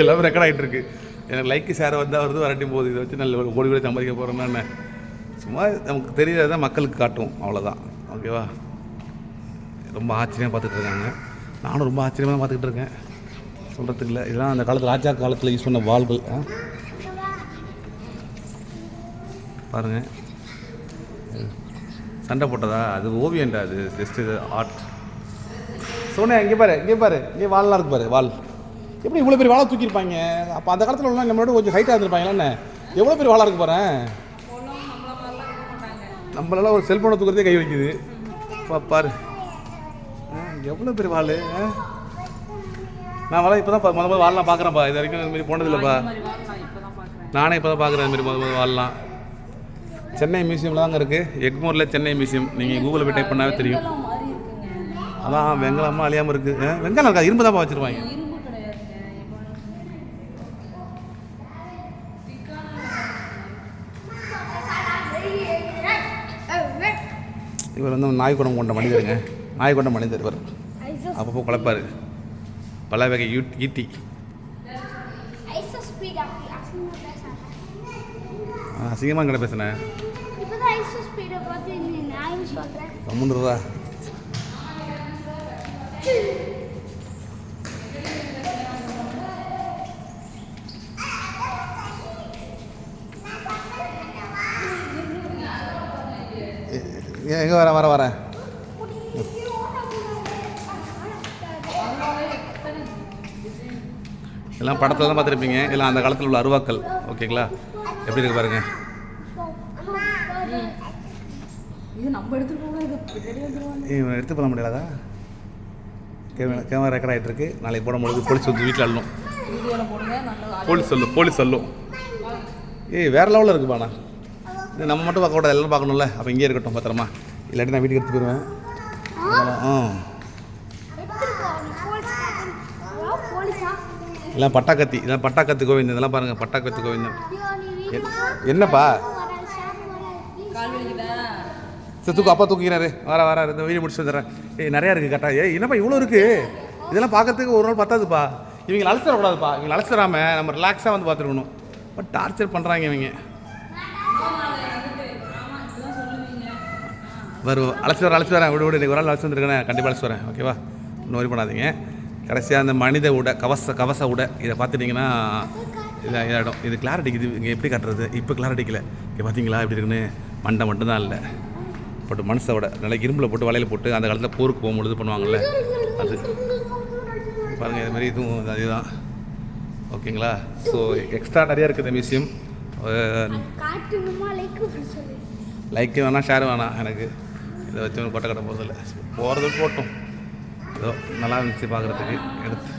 எல்லாமே ரெக்கார்ட் ஆகிட்டு இருக்கு. எனக்கு லைக்கு ஷேர் வந்தால் வருது, வரட்டும் போகுது. இதை வச்சு நல்ல கோடி கூட சம்பாதிக்க போகிறோம்னா சும்மா நமக்கு தெரியாதான் மக்களுக்கு காட்டும், அவ்வளோதான். ஓகேவா? ரொம்ப ஆச்சரியமாக பார்த்துட்டு இருக்காங்க. நானும் ரொம்ப ஆச்சரியமாக பார்த்துக்கிட்டு இருக்கேன். சொல்கிறதுக்கு இல்லை, இதெல்லாம் அந்த காலத்தில் ராஜா காலத்தில் யூஸ் பண்ண வாள்கள். பாருங்கள், சண்டை போட்டதா? அது ஓவியம்டா, அது ஜஸ்ட் இது ஆர்ட். சோனியா இங்கே பாரு, இங்கே வால்லாம் இருக்கு பாரு. வால் எப்படி இவ்வளோ பெரிய வாழை தூக்கியிருப்பாங்க? அப்போ அந்த காலத்தில் உள்ள நம்மளோட கொஞ்சம் ஹைட்டாக இருந்திருப்பாங்களே. எவ்வளோ பெரிய வாழை இருக்கு பாரு. நம்மளால ஒரு செல்ஃபோனை தூக்கிறதே கை வைக்குது. பாரு எவ்வளோ பெரிய வாள். நான் இப்போ தான் முதல்ல வாழலாம் பார்க்குறேன்ப்பா. இது வரைக்கும் இதுமாரி போனதில்லைப்பா. நானே இப்போ தான் பார்க்குறேன் இதுமாரி முதல்ல வாழலாம். சென்னை மியூசியமில் தாங்க இருக்குது, எக்மோரில் சென்னை மியூசியம். நீங்கள் கூகுளில் போய் டைப் பண்ணாவே தெரியும். அதான் வெங்கலமாக அழியாமல் இருக்குது. வெங்கலம் இருக்கா? இரும்பு தான் வச்சுருவாங்க. இவர் வந்து நாய் குணம் கொண்ட மனிதருங்க. நாய் கொண்ட மனிதர் இவர். அப்பப்போ குழப்பார். பல வகை ஈட்டி. அசிங்கமாக கிட்ட பேசுனேன். கம்முன்றதா? எங்கே வரேன். எல்லாம் படத்தில் தான் பார்த்துருப்பீங்க. எல்லாம் அந்த காலத்தில் உள்ள அருவாக்கள். ஓகேங்களா? எப்படி இருக்கு பாருங்க. எடுத்து போட முடியாதா? கேமரா ரெக்கார்ட் ஆகிட்டு இருக்கு. நாளைக்கு போடும்பொழுது போலீஸ் வந்து வீட்டில் அள்ளணும். போலீஸ் சொல்லும். வேற லெவலில் இருக்குப்பாண்ணா. இது நம்ம மட்டும் பார்க்க கூடாது, எல்லாம் பார்க்கணும்ல. அப்போ இங்கே இருக்கட்டும் பத்திரமா. இல்லாட்டி நான் வீட்டுக்கு எடுத்து போயிடுவேன். எல்லாம் பட்டாக்கத்தி. இதெல்லாம் பட்டாக்கத்தி கோவிந்தன். இதெல்லாம் பாருங்கள், பட்டாக்கத்தி கோவிந்தன். என்னப்பா தூக்கு? அப்பா தூக்கிக்கிறாரு. வர இந்த வீடியோ முடிச்சு வந்துடுறேன். நிறையா இருக்குது கரெக்டாக. என்னப்பா இவ்வளோ இருக்குது? இதெல்லாம் பார்க்கறதுக்கு ஒரு நாள் பத்தாதுப்பா. இவங்க அழைச்சிடக்கூடாதுப்பா. இவங்க அழைச்சிடாமல் நம்ம ரிலாக்ஸாக வந்து பார்த்துருக்கணும். பட் டார்ச்சர் பண்ணுறாங்க இவங்க. அழைச்சி வரேன். விடு இன்றைக்கி ஒரு நாள் அழைச்சி வந்துருக்கேன். கண்டிப்பாக அழைச்சி வரேன். ஓகேவா? இன்னும் வரி பண்ணாதீங்க. கடைசியாக அந்த மனித உடை, கவச உடை, இதை பார்த்துட்டிங்கன்னா இதாகிடும். இது கிளாரிட்டிக்கு. இது இங்கே எப்படி காட்டுறது? இப்போ கிளாரிட்டிக்கல. இங்கே பார்த்தீங்களா எப்படி இருக்குன்னு? மண்டை மட்டும்தான் இல்லை, பட் மனசை விட நல்லா இரும்பில் போட்டு வலையில் போட்டு அந்த காலத்தில் போருக்கு போகும்பொழுது பண்ணுவாங்கள்ல, அது பாருங்கள். இது மாதிரி இதுவும் அதுதான். ஓகேங்களா? ஸோ எக்ஸ்ட்ரா நிறையா இருக்குது இந்த மியூசியம். லைக்கு வேணாம், ஷேர் வேணாம். எனக்கு இதை வச்சு ஒன்று கொட்டை போகிறதில்ல. போகிறது போட்டோம். ஏதோ நல்லா இருந்துச்சு பார்க்குறதுக்கு எடுத்து